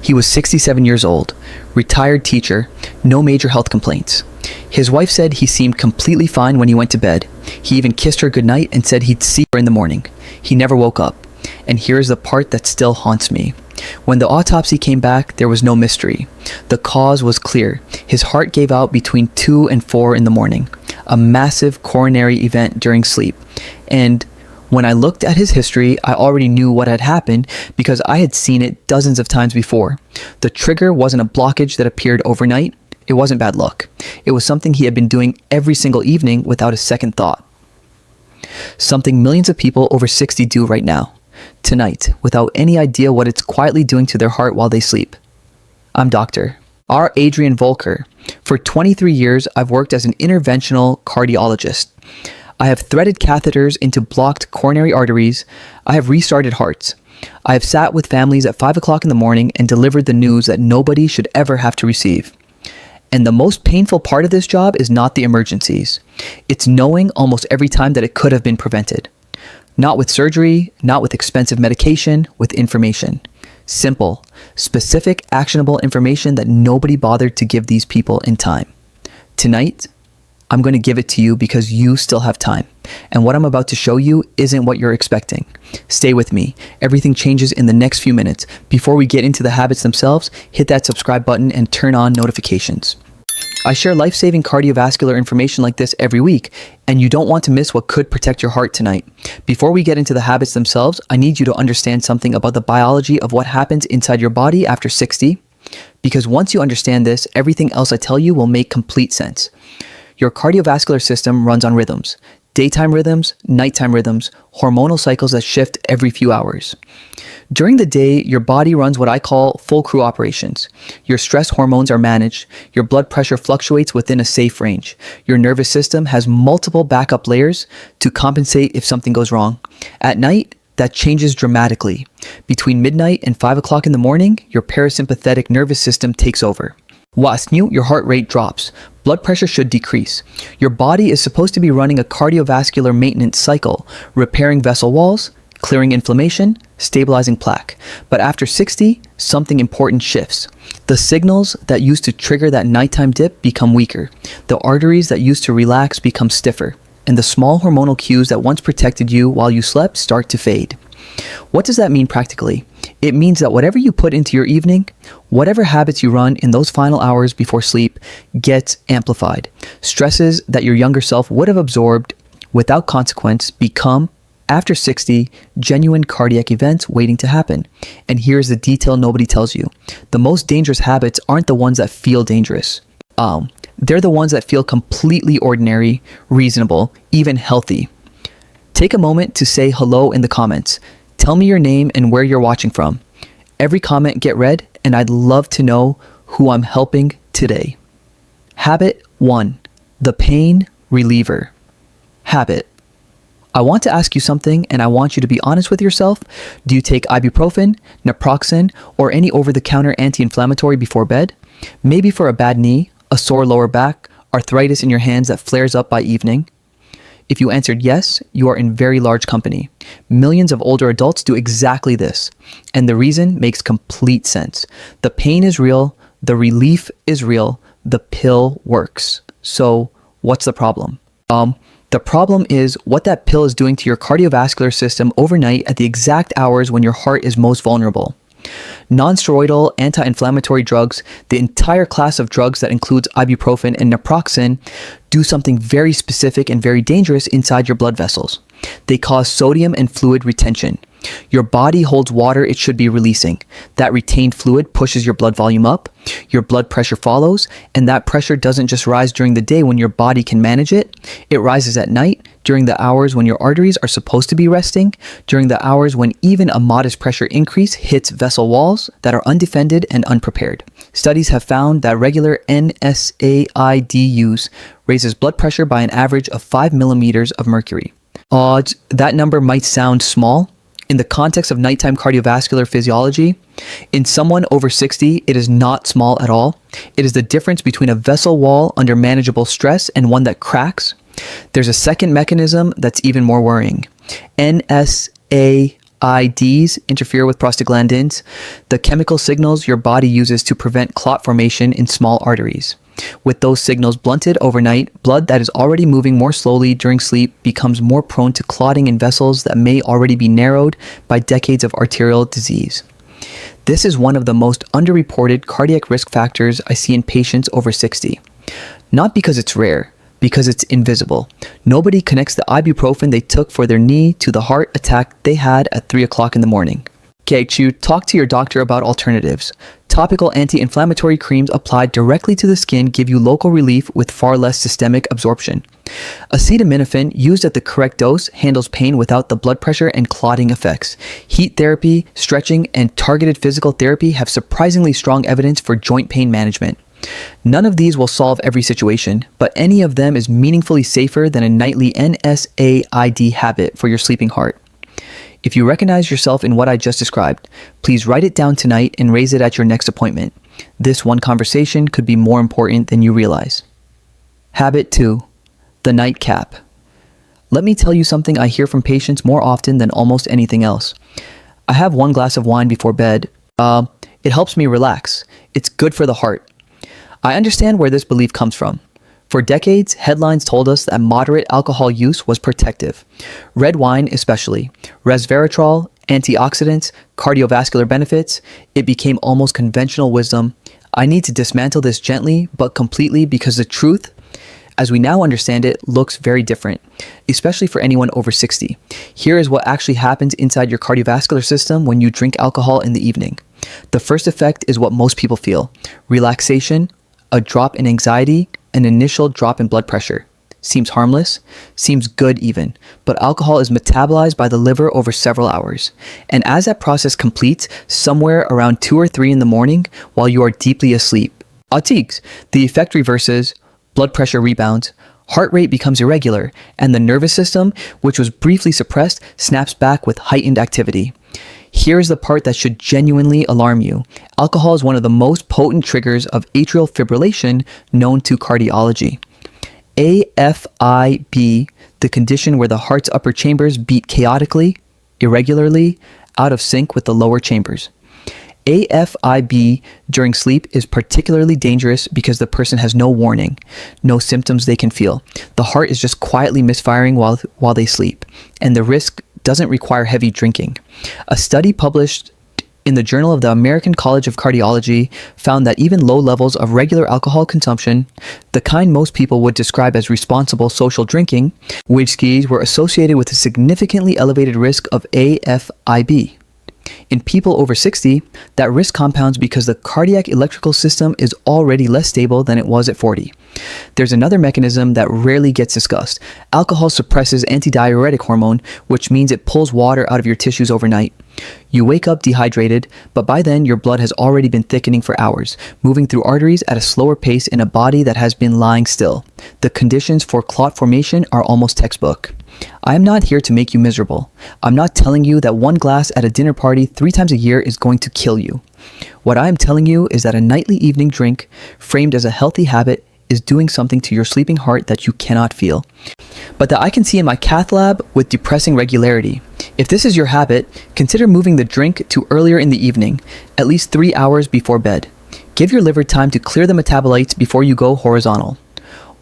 He was 67 years old, retired teacher, no major health complaints. His wife said he seemed completely fine when he went to bed. He even kissed her goodnight and said he'd see her in the morning. He never woke up. And here's the part that still haunts me. When the autopsy came back, there was no mystery. The cause was clear. His heart gave out between 2 and 4 in the morning, a massive coronary event during sleep. And when I looked at his history, I already knew what had happened because I had seen it dozens of times before. The trigger wasn't a blockage that appeared overnight. It wasn't bad luck. It was something he had been doing every single evening without a second thought. Something millions of people over 60 do right now, tonight, without any idea what it's quietly doing to their heart while they sleep. I'm Dr. R. Adrian Volker. For 23 years, I've worked as an interventional cardiologist. I have threaded catheters into blocked coronary arteries. I have restarted hearts. I have sat with families at 5 o'clock in the morning and delivered the news that nobody should ever have to receive. And the most painful part of this job is not the emergencies. It's knowing almost every time that it could have been prevented. Not with surgery, not with expensive medication, with information. Simple, specific, actionable information that nobody bothered to give these people in time. Tonight, I'm going to give it to you because you still have time. And what I'm about to show you isn't what you're expecting. Stay with me. Everything changes in the next few minutes. Before we get into the habits themselves, hit that subscribe button and turn on notifications. I share life-saving cardiovascular information like this every week, and you don't want to miss what could protect your heart tonight. Before we get into the habits themselves, I need you to understand something about the biology of what happens inside your body after 60, because once you understand this, everything else I tell you will make complete sense. Your cardiovascular system runs on rhythms, daytime rhythms, nighttime rhythms, hormonal cycles that shift every few hours. During the day, your body runs what I call full crew operations. Your stress hormones are managed. Your blood pressure fluctuates within a safe range. Your nervous system has multiple backup layers to compensate if something goes wrong. At night, that changes dramatically. Between midnight and 5 o'clock in the morning, your parasympathetic nervous system takes over. Whilst new, your heart rate drops. Blood pressure should decrease. Your body is supposed to be running a cardiovascular maintenance cycle, repairing vessel walls, clearing inflammation, stabilizing plaque. But after 60, something important shifts. The signals that used to trigger that nighttime dip become weaker. The arteries that used to relax become stiffer. And the small hormonal cues that once protected you while you slept start to fade. What does that mean practically? It means that whatever you put into your evening, whatever habits you run in those final hours before sleep, gets amplified. Stresses that your younger self would have absorbed without consequence become, after 60, genuine cardiac events waiting to happen. And here's the detail nobody tells you. The most dangerous habits aren't the ones that feel dangerous. They're the ones that feel completely ordinary, reasonable, even healthy. Take a moment to say hello in the comments. Tell me your name and where you're watching from. Every comment get read, and I'd love to know who I'm helping today. Habit 1, the pain reliever. Habit. I want to ask you something, and I want you to be honest with yourself. Do you take ibuprofen, naproxen, or any over-the-counter anti-inflammatory before bed? Maybe for a bad knee, a sore lower back, arthritis in your hands that flares up by evening. If you answered yes, you are in very large company. Millions of older adults do exactly this. And the reason makes complete sense. The pain is real. The relief is real. The pill works. So what's the problem? The problem is what that pill is doing to your cardiovascular system overnight at the exact hours when your heart is most vulnerable. Non-steroidal anti-inflammatory drugs, the entire class of drugs that includes ibuprofen and naproxen, do something very specific and very dangerous inside your blood vessels. They cause sodium and fluid retention. Your body holds water it should be releasing. That retained fluid pushes your blood volume up, your blood pressure follows, and that pressure doesn't just rise during the day when your body can manage it. It rises at night, during the hours when your arteries are supposed to be resting, during the hours when even a modest pressure increase hits vessel walls that are undefended and unprepared. Studies have found that regular NSAID use raises blood pressure by an average of 5 millimeters of mercury. Odds, that number might sound small. In the context of nighttime cardiovascular physiology, in someone over 60, it is not small at all. It is the difference between a vessel wall under manageable stress and one that cracks. There's a second mechanism that's even more worrying. NSAID IDs interfere with prostaglandins, the chemical signals your body uses to prevent clot formation in small arteries. With those signals blunted overnight, blood that is already moving more slowly during sleep becomes more prone to clotting in vessels that may already be narrowed by decades of arterial disease. This is one of the most underreported cardiac risk factors I see in patients over 60. Not because it's rare, because it's invisible. Nobody connects the ibuprofen they took for their knee to the heart attack they had at 3 o'clock in the morning. Get you talk to your doctor about alternatives. Topical anti-inflammatory creams applied directly to the skin give you local relief with far less systemic absorption. Acetaminophen used at the correct dose handles pain without the blood pressure and clotting effects. Heat therapy, stretching, and targeted physical therapy have surprisingly strong evidence for joint pain management. None of these will solve every situation, but any of them is meaningfully safer than a nightly NSAID habit for your sleeping heart. If you recognize yourself in what I just described, please write it down tonight and raise it at your next appointment. This one conversation could be more important than you realize. Habit 2. The nightcap. Let me tell you something I hear from patients more often than almost anything else. I have 1 glass of wine before bed. It helps me relax. It's good for the heart. I understand where this belief comes from. For decades, headlines told us that moderate alcohol use was protective. Red wine especially, resveratrol, antioxidants, cardiovascular benefits, it became almost conventional wisdom. I need to dismantle this gently but completely because the truth, as we now understand it, looks very different, especially for anyone over 60. Here is what actually happens inside your cardiovascular system when you drink alcohol in the evening. The first effect is what most people feel: relaxation, a drop in anxiety, an initial drop in blood pressure. Seems harmless, seems good even, but alcohol is metabolized by the liver over several hours. And as that process completes, somewhere around 2 or 3 in the morning, while you are deeply asleep, the effect reverses, blood pressure rebounds, heart rate becomes irregular, and the nervous system, which was briefly suppressed, snaps back with heightened activity. Here's the part that should genuinely alarm you. Alcohol is one of the most potent triggers of atrial fibrillation known to cardiology. AFib, the condition where the heart's upper chambers beat chaotically, irregularly, out of sync with the lower chambers. AFib during sleep is particularly dangerous because the person has no warning, no symptoms they can feel. The heart is just quietly misfiring while they sleep, and the risk doesn't require heavy drinking. A study published in the Journal of the American College of Cardiology found that even low levels of regular alcohol consumption, the kind most people would describe as responsible social drinking, whiskeys were associated with a significantly elevated risk of AFib. In people over 60, that risk compounds because the cardiac electrical system is already less stable than it was at 40. There's another mechanism that rarely gets discussed. Alcohol suppresses antidiuretic hormone, which means it pulls water out of your tissues overnight. You wake up dehydrated, but by then your blood has already been thickening for hours, moving through arteries at a slower pace in a body that has been lying still. The conditions for clot formation are almost textbook. I am not here to make you miserable. I'm not telling you that 1 glass at a dinner party 3 times a year is going to kill you. What I am telling you is that a nightly evening drink, framed as a healthy habit, is doing something to your sleeping heart that you cannot feel, but that I can see in my cath lab with depressing regularity. If this is your habit, consider moving the drink to earlier in the evening, at least 3 hours before bed. Give your liver time to clear the metabolites before you go horizontal.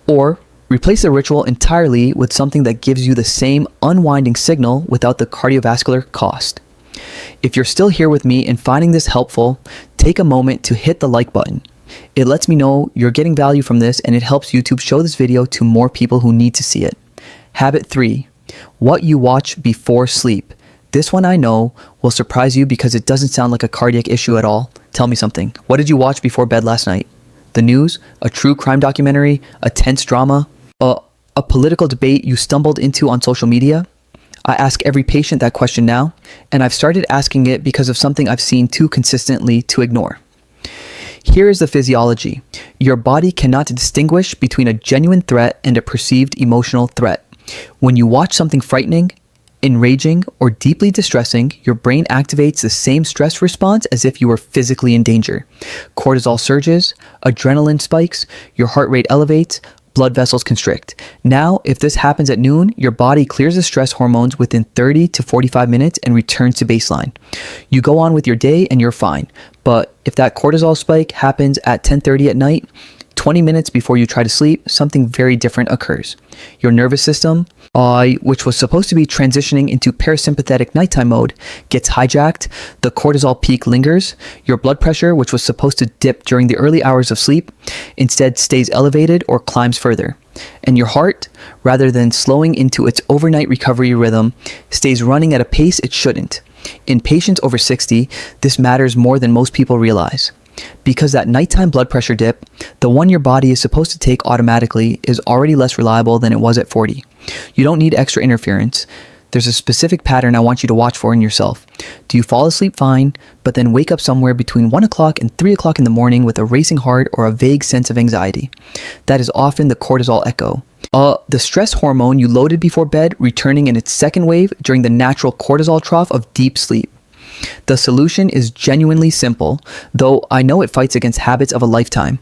Or replace the ritual entirely with something that gives you the same unwinding signal without the cardiovascular cost. If you're still here with me and finding this helpful, take a moment to hit the like button. It lets me know you're getting value from this, and it helps YouTube show this video to more people who need to see it. Habit 3. What you watch before sleep. This one I know will surprise you because it doesn't sound like a cardiac issue at all. Tell me something. What did you watch before bed last night? The news? A true crime documentary? A tense drama? A political debate you stumbled into on social media? I ask every patient that question now, and I've started asking it because of something I've seen too consistently to ignore. Here is the physiology. Your body cannot distinguish between a genuine threat and a perceived emotional threat. When you watch something frightening, enraging, or deeply distressing, your brain activates the same stress response as if you were physically in danger. Cortisol surges, adrenaline spikes, your heart rate elevates, blood vessels constrict. Now, if this happens at noon, your body clears the stress hormones within 30 to 45 minutes and returns to baseline. You go on with your day and you're fine. But if that cortisol spike happens at 10:30 at night, 20 minutes before you try to sleep, something very different occurs. Your nervous system, which was supposed to be transitioning into parasympathetic nighttime mode, gets hijacked, the cortisol peak lingers, your blood pressure, which was supposed to dip during the early hours of sleep, instead stays elevated or climbs further. And your heart, rather than slowing into its overnight recovery rhythm, stays running at a pace it shouldn't. In patients over 60, this matters more than most people realize. Because that nighttime blood pressure dip, the one your body is supposed to take automatically, is already less reliable than it was at 40. You don't need extra interference. There's a specific pattern I want you to watch for in yourself. Do you fall asleep fine, but then wake up somewhere between 1 o'clock and 3 o'clock in the morning with a racing heart or a vague sense of anxiety? That is often the cortisol echo. The stress hormone you loaded before bed returning in its second wave during the natural cortisol trough of deep sleep. The solution is genuinely simple, though I know it fights against habits of a lifetime.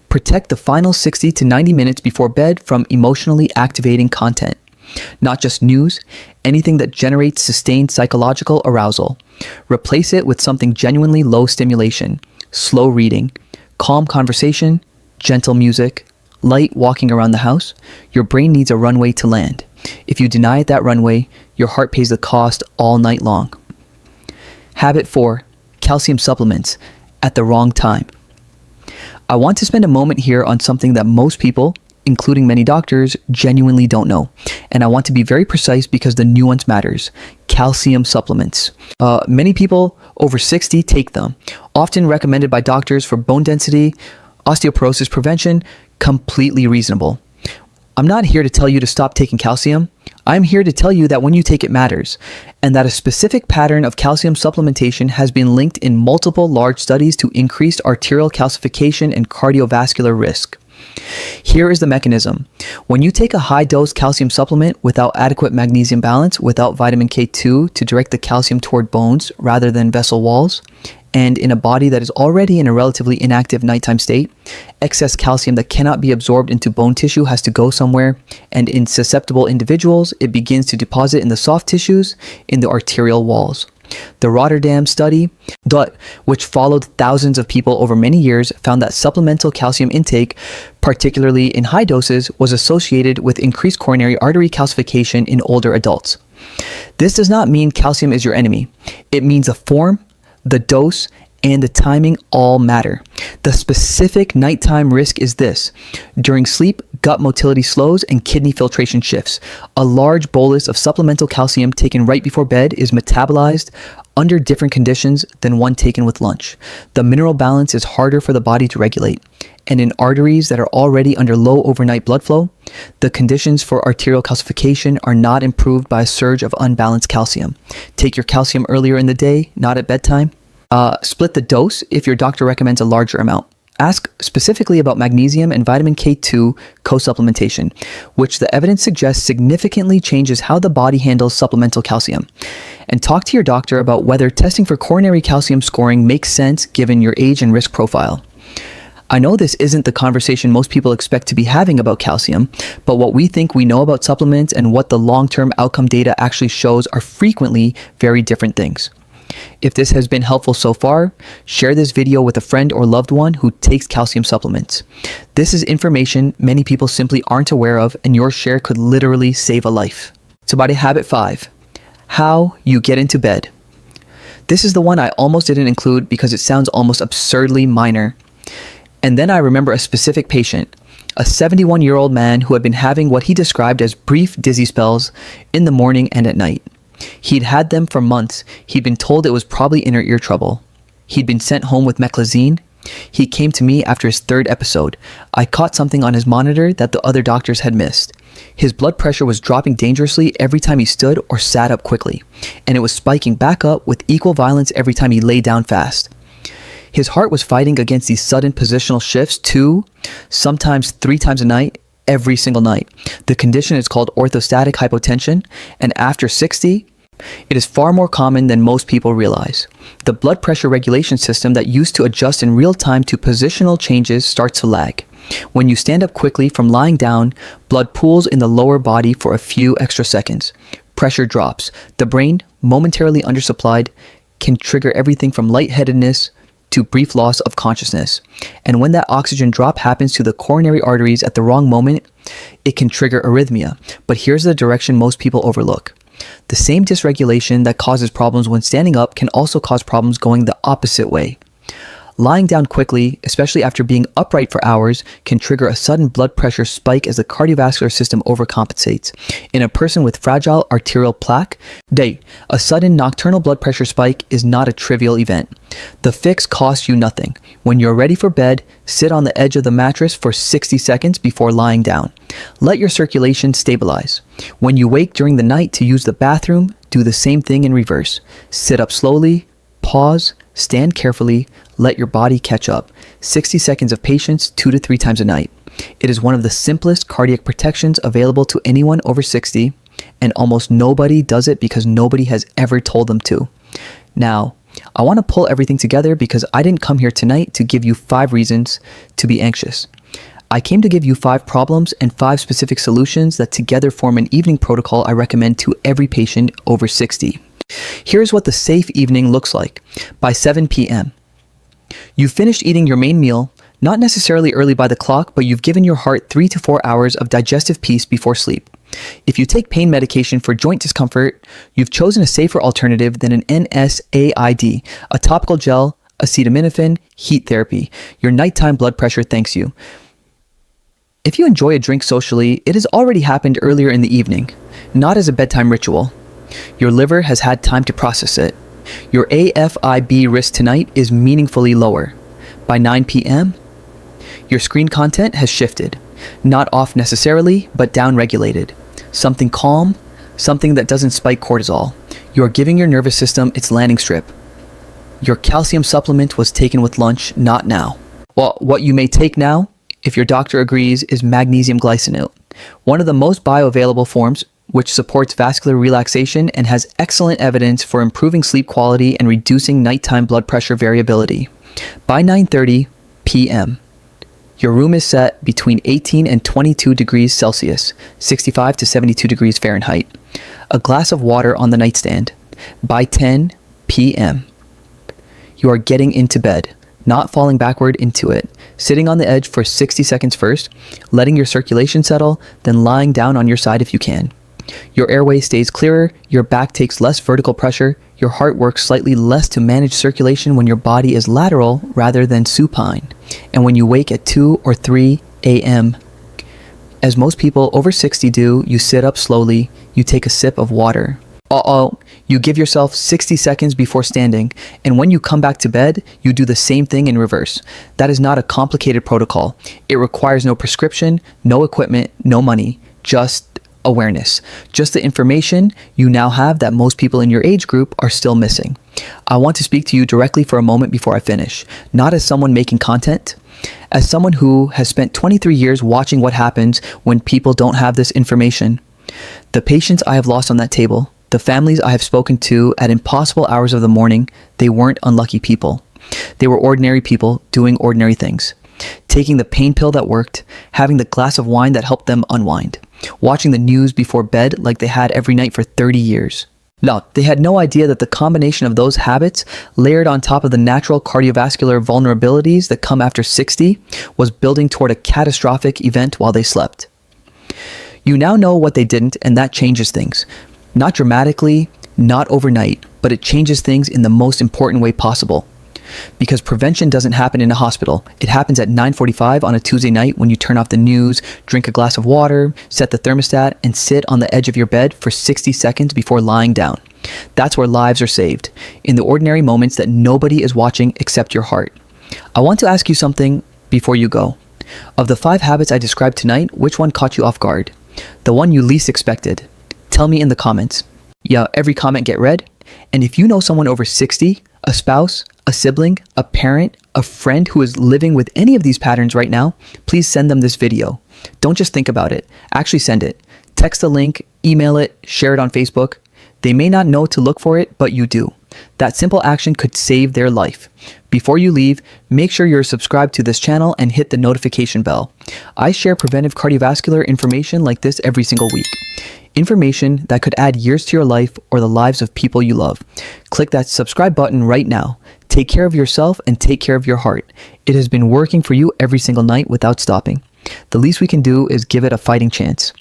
Protect the final 60 to 90 minutes before bed from emotionally activating content. Not just news, anything that generates sustained psychological arousal. Replace it with something genuinely low stimulation, slow reading, calm conversation, gentle music, light walking around the house. Your brain needs a runway to land. If you deny it that runway, your heart pays the cost all night long. Habit 4, calcium supplements at the wrong time. I want to spend a moment here on something that most people, including many doctors, genuinely don't know. And I want to be very precise because the nuance matters. Calcium supplements. Many people over 60 take them, often recommended by doctors for bone density, osteoporosis prevention, completely reasonable. I'm not here to tell you to stop taking calcium. I'm here to tell you that when you take it matters, and that a specific pattern of calcium supplementation has been linked in multiple large studies to increased arterial calcification and cardiovascular risk. Here is the mechanism. When you take a high-dose calcium supplement without adequate magnesium balance, without vitamin K2 to direct the calcium toward bones rather than vessel walls, and in a body that is already in a relatively inactive nighttime state, excess calcium that cannot be absorbed into bone tissue has to go somewhere, and in susceptible individuals, it begins to deposit in the soft tissues in the arterial walls. The Rotterdam study, which followed thousands of people over many years, found that supplemental calcium intake, particularly in high doses, was associated with increased coronary artery calcification in older adults. This does not mean calcium is your enemy. It means the form, the dose, and the timing all matter. The specific nighttime risk is this. During sleep, gut motility slows and kidney filtration shifts. A large bolus of supplemental calcium taken right before bed is metabolized under different conditions than one taken with lunch. The mineral balance is harder for the body to regulate. And in arteries that are already under low overnight blood flow, the conditions for arterial calcification are not improved by a surge of unbalanced calcium. Take your calcium earlier in the day, not at bedtime. Split the dose if your doctor recommends a larger amount. Ask specifically about magnesium and vitamin K2 co-supplementation, which the evidence suggests significantly changes how the body handles supplemental calcium. And talk to your doctor about whether testing for coronary calcium scoring makes sense given your age and risk profile. I know this isn't the conversation most people expect to be having about calcium, but what we think we know about supplements and what the long-term outcome data actually shows are frequently very different things. If this has been helpful so far, share this video with a friend or loved one who takes calcium supplements. This is information many people simply aren't aware of, and your share could literally save a life. So body habit 5, how you get into bed. This is the one I almost didn't include because it sounds almost absurdly minor. And then I remember a specific patient, a 71-year-old man who had been having what he described as brief dizzy spells in the morning and at night. He'd had them for months. He'd been told it was probably inner ear trouble. He'd been sent home with meclizine. He came to me after his third episode. I caught something on his monitor that the other doctors had missed. His blood pressure was dropping dangerously every time he stood or sat up quickly, and it was spiking back up with equal violence every time he lay down fast. His heart was fighting against these sudden positional shifts 2, sometimes 3 times a night, every single night. The condition is called orthostatic hypotension, and after 60, it is far more common than most people realize. The blood pressure regulation system that used to adjust in real time to positional changes starts to lag. When you stand up quickly from lying down, blood pools in the lower body for a few extra seconds. Pressure drops. The brain, momentarily undersupplied, can trigger everything from lightheadedness to brief loss of consciousness. And when that oxygen drop happens to the coronary arteries at the wrong moment, it can trigger arrhythmia. But here's the direction most people overlook. The same dysregulation that causes problems when standing up can also cause problems going the opposite way. Lying down quickly, especially after being upright for hours, can trigger a sudden blood pressure spike as the cardiovascular system overcompensates. In a person with fragile arterial plaque, a sudden nocturnal blood pressure spike is not a trivial event. The fix costs you nothing. When you're ready for bed, sit on the edge of the mattress for 60 seconds before lying down. Let your circulation stabilize. When you wake during the night to use the bathroom, do the same thing in reverse. Sit up slowly, pause, stand carefully, let your body catch up. 60 seconds of patience 2 to 3 times a night. It is one of the simplest cardiac protections available to anyone over 60, and almost nobody does it because nobody has ever told them to. Now, I want to pull everything together because I didn't come here tonight to give you 5 reasons to be anxious. I came to give you 5 problems and 5 specific solutions that together form an evening protocol I recommend to every patient over 60. Here's what the safe evening looks like. By 7 p.m., you've finished eating your main meal, not necessarily early by the clock, but you've given your heart 3 to 4 hours of digestive peace before sleep. If you take pain medication for joint discomfort, you've chosen a safer alternative than an NSAID, a topical gel, acetaminophen, heat therapy. Your nighttime blood pressure thanks you. If you enjoy a drink socially, it has already happened earlier in the evening, not as a bedtime ritual. Your liver has had time to process it. Your AFIB risk tonight is meaningfully lower. By 9 p.m., your screen content has shifted. Not off necessarily, but down-regulated. Something calm, something that doesn't spike cortisol. You are giving your nervous system its landing strip. Your calcium supplement was taken with lunch, not now. Well, what you may take now, if your doctor agrees, is magnesium glycinate, one of the most bioavailable forms, which supports vascular relaxation and has excellent evidence for improving sleep quality and reducing nighttime blood pressure variability. By 9:30 p.m., your room is set between 18 and 22 degrees Celsius, 65 to 72 degrees Fahrenheit. A glass of water on the nightstand. By 10 p.m., you are getting into bed, not falling backward into it, sitting on the edge for 60 seconds first, letting your circulation settle, then lying down on your side if you can. Your airway stays clearer, your back takes less vertical pressure, your heart works slightly less to manage circulation when your body is lateral rather than supine. And when you wake at 2 or 3 a.m., as most people over 60 do, you sit up slowly, you take a sip of water. You give yourself 60 seconds before standing, and when you come back to bed, you do the same thing in reverse. That is not a complicated protocol. It requires no prescription, no equipment, no money, just awareness. Just the information you now have that most people in your age group are still missing. I want to speak to you directly for a moment before I finish, not as someone making content, as someone who has spent 23 years watching what happens when people don't have this information. The patients I have lost on that table, the families I have spoken to at impossible hours of the morning, they weren't unlucky people. They were ordinary people doing ordinary things. Taking the pain pill that worked, having the glass of wine that helped them unwind, watching the news before bed like they had every night for 30 years. No, they had no idea that the combination of those habits, layered on top of the natural cardiovascular vulnerabilities that come after 60, was building toward a catastrophic event while they slept. You now know what they didn't, and that changes things. Not dramatically, not overnight, but it changes things in the most important way possible. Because prevention doesn't happen in a hospital. It happens at 9:45 on a Tuesday night when you turn off the news, drink a glass of water, set the thermostat, and sit on the edge of your bed for 60 seconds before lying down. That's where lives are saved, in the ordinary moments that nobody is watching except your heart. I want to ask you something before you go. Of the 5 habits I described tonight, which one caught you off guard? The one you least expected? Tell me in the comments. Yeah, every comment get read. And if you know someone over 60, a spouse, a sibling, a parent, a friend who is living with any of these patterns right now, please send them this video. Don't just think about it. Actually send it. Text the link, email it, share it on Facebook. They may not know to look for it, but you do. That simple action could save their life. Before you leave, make sure you're subscribed to this channel and hit the notification bell. I share preventive cardiovascular information like this every single week. Information that could add years to your life or the lives of people you love. Click that subscribe button right now. Take care of yourself and take care of your heart. It has been working for you every single night without stopping. The least we can do is give it a fighting chance.